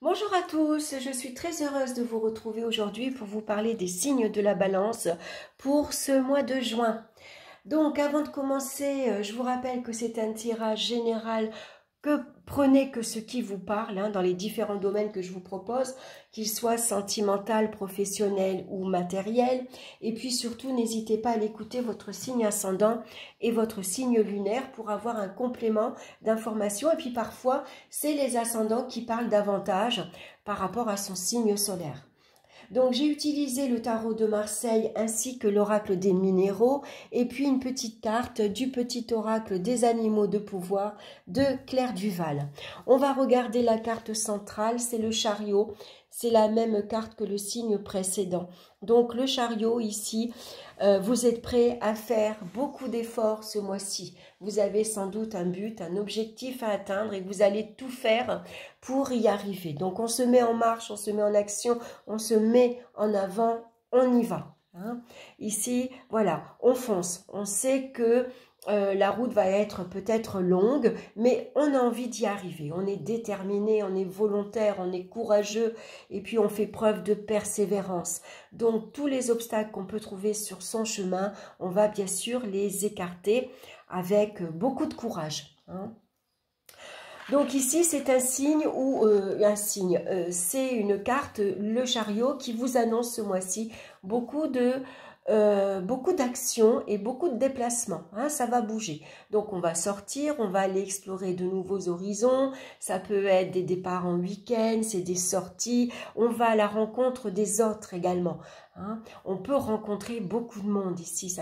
Bonjour à tous, je suis très heureuse de vous retrouver aujourd'hui pour vous parler des signes de la balance pour ce mois de juin. Donc avant de commencer, je vous rappelle que c'est un tirage général, que prenez que ce qui vous parle dans les différents domaines que je vous propose, qu'ils soient sentimental, professionnel ou matériel. Et puis surtout, n'hésitez pas à l'écouter votre signe ascendant et votre signe lunaire pour avoir un complément d'information. Et puis parfois, c'est les ascendants qui parlent davantage par rapport à son signe solaire. Donc j'ai utilisé le tarot de Marseille ainsi que l'oracle des minéraux et puis une petite carte du petit oracle des animaux de pouvoir de Claire Duval. On va regarder la carte centrale, c'est le chariot. C'est la même carte que le signe précédent. Donc le chariot ici, vous êtes prêt à faire beaucoup d'efforts ce mois-ci. Vous avez sans doute un but, un objectif à atteindre et vous allez tout faire pour y arriver. Donc on se met en marche, on se met en action, on se met en avant, on y va. Ici, voilà, on fonce. On sait que la route va être peut-être longue, mais on a envie d'y arriver. On est déterminé, on est volontaire, on est courageux et puis on fait preuve de persévérance. Donc tous les obstacles qu'on peut trouver sur son chemin, on va bien sûr les écarter avec beaucoup de courage. Donc ici, c'est un signe ou c'est une carte, le chariot, qui vous annonce ce mois-ci beaucoup d'actions et beaucoup de déplacements. Ça va bouger. Donc on va sortir, on va aller explorer de nouveaux horizons. Ça peut être des départs en week-end, c'est des sorties. On va à la rencontre des autres également. On peut rencontrer beaucoup de monde ici.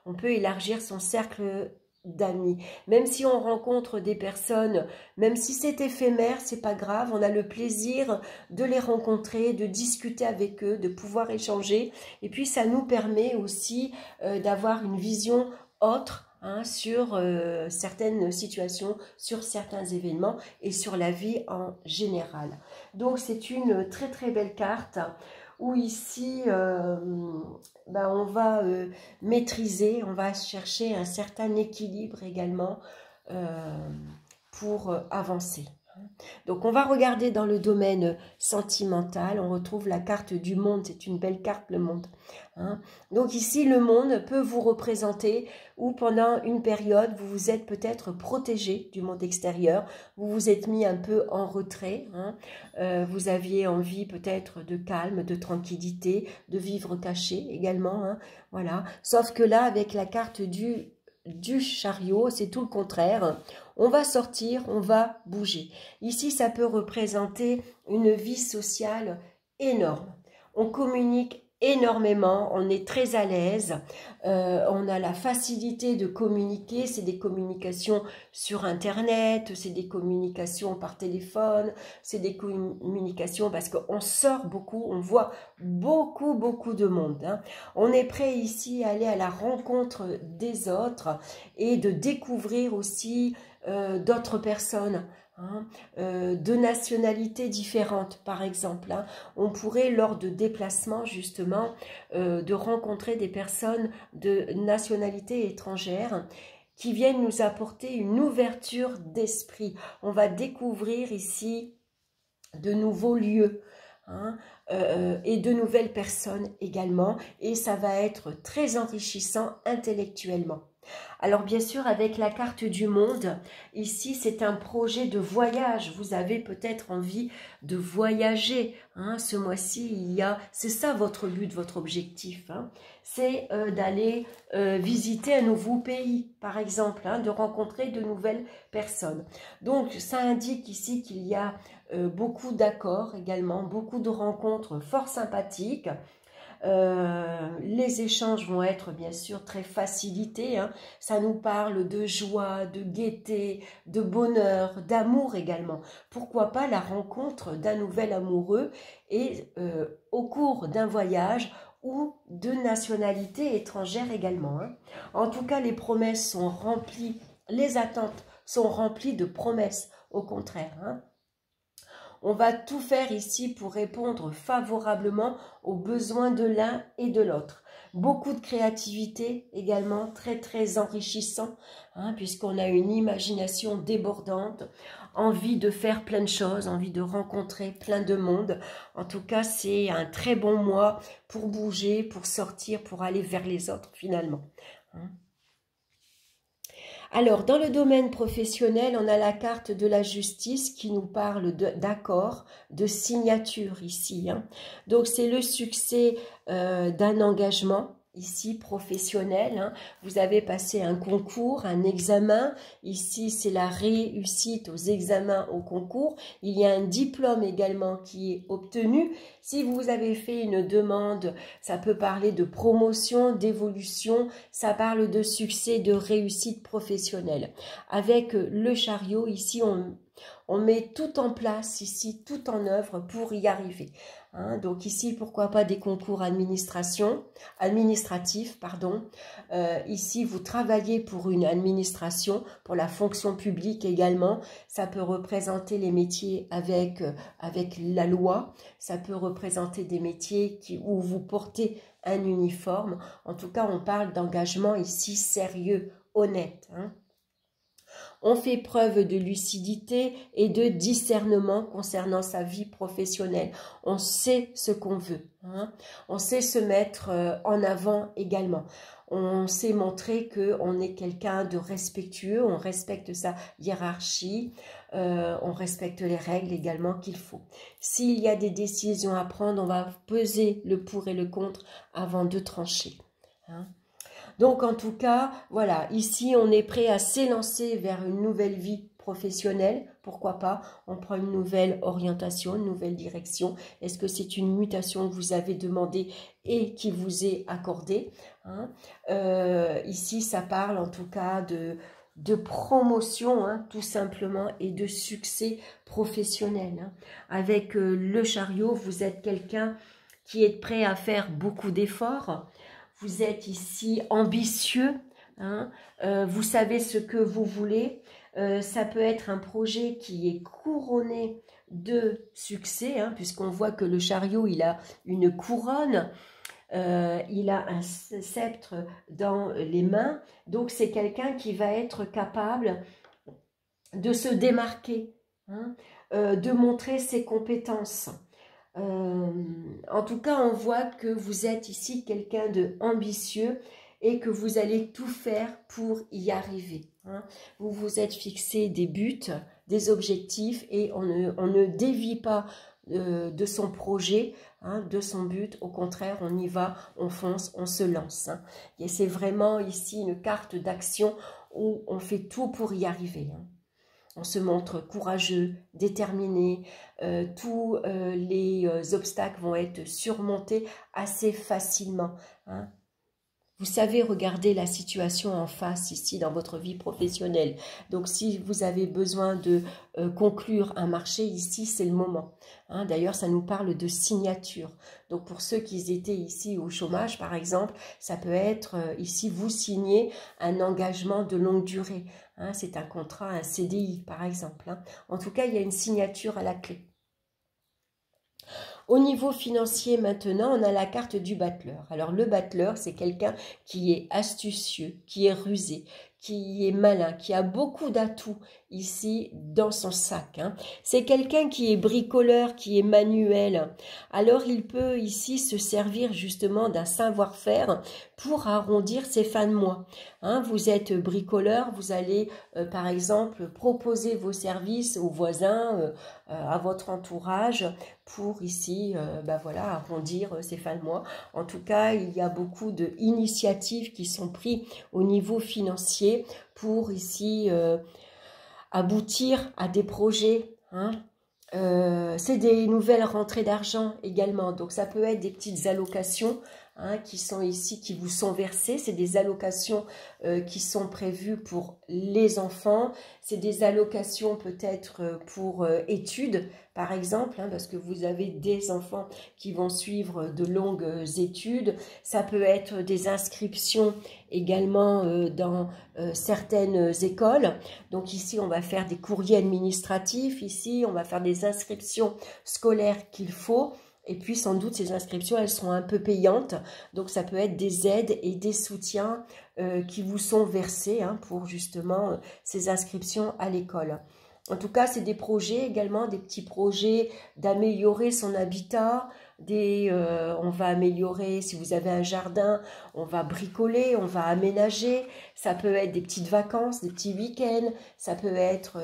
On peut élargir son cercle d'amis. Même si on rencontre des personnes, même si c'est éphémère, c'est pas grave, on a le plaisir de les rencontrer, de discuter avec eux, de pouvoir échanger. Et puis ça nous permet aussi d'avoir une vision autre sur certaines situations, sur certains événements et sur la vie en général. Donc c'est une très très belle carte où ici on va maîtriser, on va chercher un certain équilibre également pour avancer. Donc on va regarder dans le domaine sentimental, on retrouve la carte du monde, c'est une belle carte le monde. Donc ici le monde peut vous représenter où pendant une période vous vous êtes peut-être protégé du monde extérieur, vous vous êtes mis un peu en retrait, vous aviez envie peut-être de calme, de tranquillité, de vivre caché également, voilà. Sauf que là avec la carte du chariot, c'est tout le contraire. On va sortir, on va bouger. Ici, ça peut représenter une vie sociale énorme. On communique énormément, on est très à l'aise, on a la facilité de communiquer, c'est des communications sur Internet, c'est des communications par téléphone, c'est des communications parce qu'on sort beaucoup, on voit beaucoup de monde. On est prêt ici à aller à la rencontre des autres et de découvrir aussi d'autres personnes, de nationalités différentes par exemple. On pourrait lors de déplacements justement de rencontrer des personnes de nationalité étrangère qui viennent nous apporter une ouverture d'esprit. On va découvrir ici de nouveaux lieux et de nouvelles personnes également et ça va être très enrichissant intellectuellement. Alors bien sûr avec la carte du monde, ici c'est un projet de voyage, vous avez peut-être envie de voyager, ce mois-ci c'est ça votre but, votre objectif, c'est d'aller visiter un nouveau pays par exemple, de rencontrer de nouvelles personnes. Donc ça indique ici qu'il y a beaucoup d'accords également, beaucoup de rencontres fort sympathiques. Les échanges vont être bien sûr très facilités, ça nous parle de joie, de gaieté, de bonheur, d'amour également. Pourquoi pas la rencontre d'un nouvel amoureux et au cours d'un voyage ou de nationalité étrangère également. En tout cas, les promesses sont remplies, les attentes sont remplies de promesses, au contraire. On va tout faire ici pour répondre favorablement aux besoins de l'un et de l'autre. Beaucoup de créativité également, très très enrichissant, hein, puisqu'on a une imagination débordante, envie de faire plein de choses, envie de rencontrer plein de monde. En tout cas, c'est un très bon mois pour bouger, pour sortir, pour aller vers les autres finalement. Hein. Alors, dans le domaine professionnel, on a la carte de la justice qui nous parle d'accord, de signature ici. Hein. Donc, c'est le succès d'un engagement, ici, professionnel. Hein. Vous avez passé un concours, un examen. Ici, c'est la réussite aux examens, au concours. Il y a un diplôme également qui est obtenu. Si vous avez fait une demande, ça peut parler de promotion, d'évolution, ça parle de succès, de réussite professionnelle. Avec le chariot, ici, on met tout en place, ici, tout en œuvre pour y arriver. Hein, donc ici, pourquoi pas des concours administratifs, pardon. Ici, vous travaillez pour une administration, pour la fonction publique également. Ça peut représenter les métiers avec la loi. Ça peut représenter des métiers où vous portez un uniforme. En tout cas, on parle d'engagement ici sérieux, honnête. Hein. On fait preuve de lucidité et de discernement concernant sa vie professionnelle. On sait ce qu'on veut. Hein. On sait se mettre en avant également. On sait montrer qu'on est quelqu'un de respectueux, on respecte sa hiérarchie, on respecte les règles également qu'il faut. S'il y a des décisions à prendre, on va peser le pour et le contre avant de trancher. Hein. Donc, en tout cas, voilà, ici, on est prêt à s'élancer vers une nouvelle vie professionnelle. Pourquoi pas? On prend une nouvelle orientation, une nouvelle direction. Est-ce que c'est une mutation que vous avez demandée et qui vous est accordée? Hein? Ici, ça parle en tout cas de promotion, hein, tout simplement, et de succès professionnel. Hein. Avec le chariot, vous êtes quelqu'un qui est prêt à faire beaucoup d'efforts. Vous êtes ici ambitieux, hein, vous savez ce que vous voulez. Ça peut être un projet qui est couronné de succès, hein, puisqu'on voit que le chariot, il a une couronne, il a un sceptre dans les mains. Donc, c'est quelqu'un qui va être capable de se démarquer, hein, de montrer ses compétences. En tout cas, on voit que vous êtes ici quelqu'un de ambitieux et que vous allez tout faire pour y arriver. Hein. Vous vous êtes fixé des buts, des objectifs et on ne dévie pas de son projet, hein, de son but. Au contraire, on y va, on fonce, on se lance. Hein. Et c'est vraiment ici une carte d'action où on fait tout pour y arriver. Hein. On se montre courageux, déterminé, tous les obstacles vont être surmontés assez facilement. Hein. Vous savez regarder la situation en face ici dans votre vie professionnelle. Donc si vous avez besoin de conclure un marché, ici c'est le moment. Hein. D'ailleurs ça nous parle de signature. Donc pour ceux qui étaient ici au chômage par exemple, ça peut être ici vous signez un engagement de longue durée. Hein. C'est un contrat, un CDI par exemple. Hein. En tout cas il y a une signature à la clé. Au niveau financier maintenant, on a la carte du battleur. Alors le battleur, c'est quelqu'un qui est astucieux, qui est rusé, qui est malin, qui a beaucoup d'atouts ici dans son sac. Hein. C'est quelqu'un qui est bricoleur, qui est manuel. Alors il peut ici se servir justement d'un savoir-faire pour arrondir ses fins de mois. Hein, vous êtes bricoleur, vous allez par exemple proposer vos services aux voisins, à votre entourage pour ici voilà, arrondir ses fins de mois. En tout cas, il y a beaucoup d'initiatives qui sont prises au niveau financier pour ici aboutir à des projets. Hein. C'est des nouvelles rentrées d'argent également. Donc, ça peut être des petites allocations hein, qui sont ici, qui vous sont versées. C'est des allocations qui sont prévues pour les enfants. C'est des allocations peut-être pour études, par exemple, hein, parce que vous avez des enfants qui vont suivre de longues études. Ça peut être des inscriptions également dans certaines écoles. Donc ici, on va faire des courriers administratifs. Ici, on va faire des inscriptions scolaires qu'il faut. Et puis, sans doute, ces inscriptions, elles seront un peu payantes. Donc, ça peut être des aides et des soutiens qui vous sont versés hein, pour justement ces inscriptions à l'école. En tout cas, c'est des projets également, des petits projets d'améliorer son habitat. On va améliorer, si vous avez un jardin, on va bricoler, on va aménager. Ça peut être des petites vacances, des petits week-ends. Ça peut être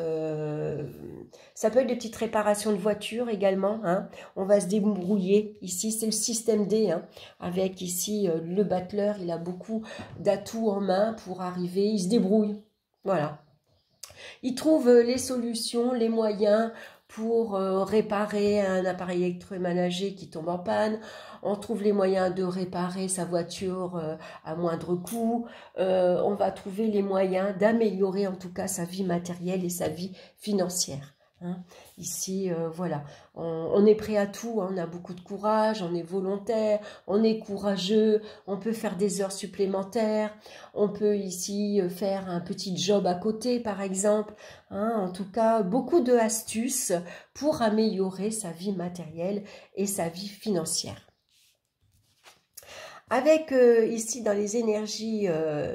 des petites réparations de voitures également. Hein. On va se débrouiller. Ici, c'est le système D. Hein, avec ici, le battleur, il a beaucoup d'atouts en main pour arriver. Il se débrouille. Voilà. Il trouve les solutions, les moyens pour réparer un appareil électroménager qui tombe en panne. On trouve les moyens de réparer sa voiture à moindre coût. On va trouver les moyens d'améliorer en tout cas sa vie matérielle et sa vie financière. Hein. Ici, voilà, on est prêt à tout, hein. On a beaucoup de courage, on est volontaire, on est courageux, on peut faire des heures supplémentaires, on peut ici faire un petit job à côté par exemple, hein. En tout cas, beaucoup de astuces pour améliorer sa vie matérielle et sa vie financière. Avec ici dans les énergies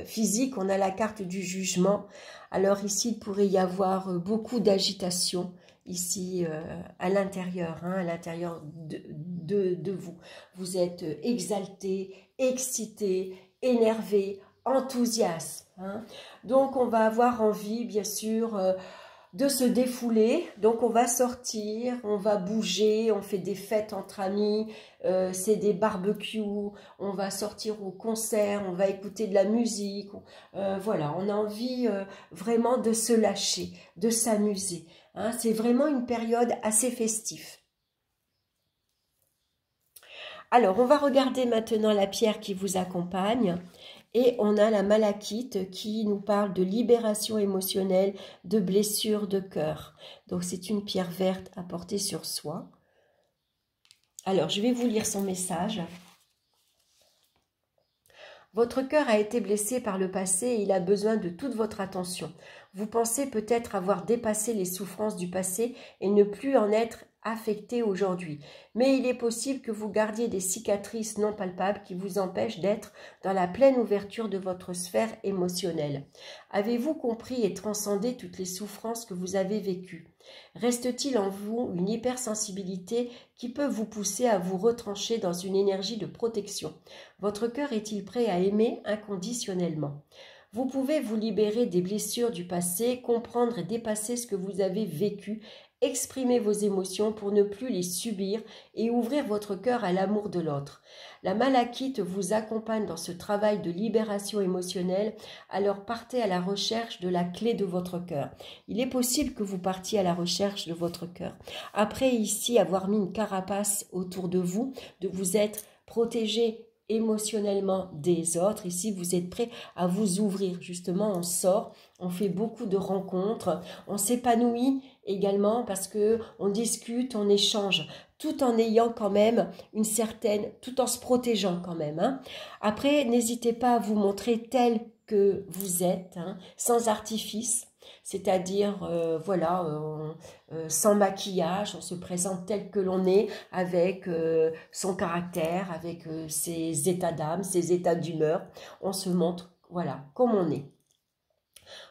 physiques, on a la carte du jugement. Alors ici, il pourrait y avoir beaucoup d'agitation ici à l'intérieur, hein, à l'intérieur de vous. Vous êtes exalté, excité, énervé, enthousiaste. Hein. Donc, on va avoir envie, bien sûr, de se défouler. Donc on va sortir, on va bouger, on fait des fêtes entre amis, c'est des barbecues, on va sortir au concert, on va écouter de la musique, voilà, on a envie vraiment de se lâcher, de s'amuser. Hein, c'est vraiment une période assez festive. Alors, on va regarder maintenant la pierre qui vous accompagne. Et on a la malachite qui nous parle de libération émotionnelle, de blessures de cœur. Donc, c'est une pierre verte à porter sur soi. Alors, je vais vous lire son message. Votre cœur a été blessé par le passé et il a besoin de toute votre attention. Vous pensez peut-être avoir dépassé les souffrances du passé et ne plus en être affecté aujourd'hui. Mais il est possible que vous gardiez des cicatrices non palpables qui vous empêchent d'être dans la pleine ouverture de votre sphère émotionnelle. Avez-vous compris et transcendé toutes les souffrances que vous avez vécues? Reste-t-il en vous une hypersensibilité qui peut vous pousser à vous retrancher dans une énergie de protection? Votre cœur est-il prêt à aimer inconditionnellement? Vous pouvez vous libérer des blessures du passé, comprendre et dépasser ce que vous avez vécu, exprimer vos émotions pour ne plus les subir et ouvrir votre cœur à l'amour de l'autre. La malachite vous accompagne dans ce travail de libération émotionnelle, alors partez à la recherche de la clé de votre cœur. Il est possible que vous partiez à la recherche de votre cœur. Après ici avoir mis une carapace autour de vous être protégé émotionnellement des autres. Ici, vous êtes prêt à vous ouvrir. Justement, on sort, on fait beaucoup de rencontres, on s'épanouit également parce que on discute, on échange, tout en ayant quand même une certaine, tout en se protégeant quand même. Hein. Après, n'hésitez pas à vous montrer tel que vous êtes, hein, sans artifice. C'est-à-dire, voilà, sans maquillage, on se présente tel que l'on est, avec son caractère, avec ses états d'âme, ses états d'humeur. On se montre, voilà, comme on est.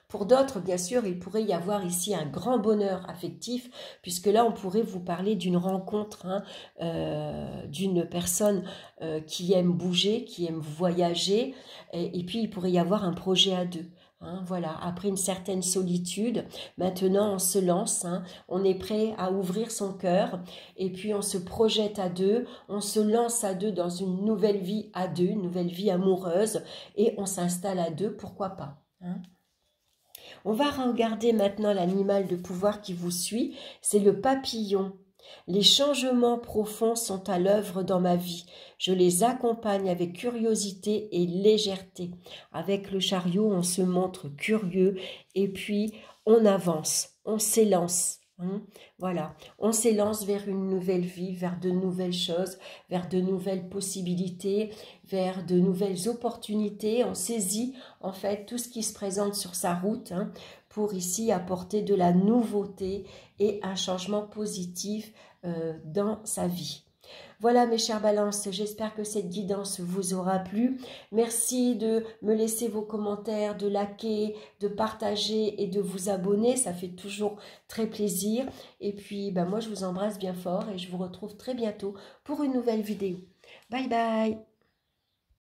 Pour d'autres, bien sûr, il pourrait y avoir ici un grand bonheur affectif, puisque là, on pourrait vous parler d'une rencontre, hein, d'une personne qui aime bouger, qui aime voyager, et puis il pourrait y avoir un projet à deux. Hein, voilà, après une certaine solitude, maintenant on se lance, hein, on est prêt à ouvrir son cœur et puis on se projette à deux, on se lance à deux dans une nouvelle vie à deux, une nouvelle vie amoureuse et on s'installe à deux, pourquoi pas, hein. On va regarder maintenant l'animal de pouvoir qui vous suit, c'est le papillon. Les changements profonds sont à l'œuvre dans ma vie. Je les accompagne avec curiosité et légèreté. Avec le chariot, on se montre curieux et puis on avance, on s'élance. Voilà, on s'élance vers une nouvelle vie, vers de nouvelles choses, vers de nouvelles possibilités, vers de nouvelles opportunités. On saisit en fait tout ce qui se présente sur sa route pour ici apporter de la nouveauté et un changement positif dans sa vie. Voilà mes chères balances, j'espère que cette guidance vous aura plu. Merci de me laisser vos commentaires, de liker, de partager et de vous abonner. Ça fait toujours très plaisir. Et puis moi je vous embrasse bien fort et je vous retrouve très bientôt pour une nouvelle vidéo. Bye bye!